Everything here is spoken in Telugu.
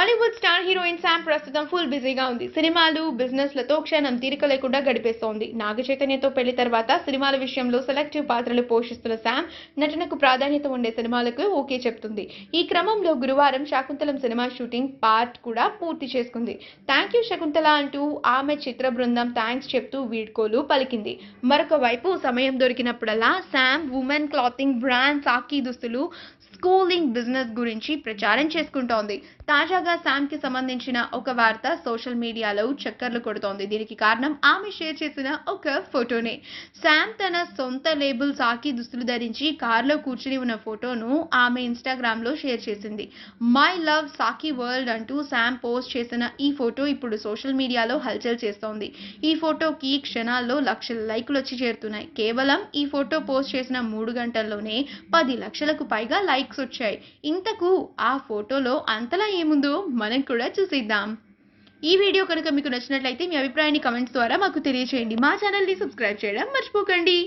బాలీవుడ్ స్టార్ హీరోయిన్ శామ్ ప్రస్తుతం ఫుల్ బిజీగా ఉంది. సినిమాలు, బిజినెస్ లతో క్షణం తీరిక లేకుండా గడిపేస్తోంది. నాగ చైతన్యతో పెళ్లి తర్వాత సినిమాల విషయంలో సెలెక్టివ్ పాత్రలు పోషిస్తున్న శామ్ నటనకు ప్రాధాన్యత ఉండే సినిమాలకు ఓకే చెప్తుంది. ఈ క్రమంలో గురువారం శకుంతలం సినిమా షూటింగ్ పార్ట్ కూడా పూర్తి చేసుకుంది. థ్యాంక్ యూ శకుంతల అంటూ ఆమె చిత్ర బృందం థ్యాంక్స్ చెప్తూ వీడ్కోలు పలికింది. మరొక వైపు సమయం దొరికినప్పుడల్లా శామ్ ఉమెన్ క్లాతింగ్ బ్రాండ్ సాకి దుస్తులు, స్కూలింగ్ బిజినెస్ గురించి ప్రచారం చేసుకుంటోంది. తాజాగా శామ్ కి సంబంధించిన ఒక వార్త సోషల్ మీడియాలో చక్కర్లు కొడుతోంది. దీనికి కారణం ఆమె షేర్ చేసిన ఒక ఫోటోనే. శామ్ తన సొంత లేబుల్ సాకి దుస్తులు ధరించి కారులో కూర్చుని ఉన్న ఫోటోను ఆమె ఇన్స్టాగ్రామ్ లో షేర్ చేసింది. మై లవ్ సాకి వరల్డ్ అంటూ శామ్ పోస్ట్ చేసిన ఈ ఫోటో ఇప్పుడు సోషల్ మీడియాలో హల్చల్ చేస్తోంది. ఈ ఫోటోకి క్షణాల్లో లక్షల లైకులు వచ్చి చేరుతున్నాయి. కేవలం ఈ ఫోటో పోస్ట్ చేసిన 3 గంటల్లోనే 10 లక్షలకు పైగా లైక్స్ వచ్చాయి. ఇంతకు ఆ ఫోటోలో అంతలా ఏముందో మనం కూడా చూసేద్దాం. ఈ వీడియో కనుక మీకు నచ్చినట్లయితే మీ అభిప్రాయాన్ని కమెంట్స్ ద్వారా మాకు తెలియజేయండి. మా ఛానల్ ని సబ్స్క్రైబ్ చేయడం మర్చిపోకండి.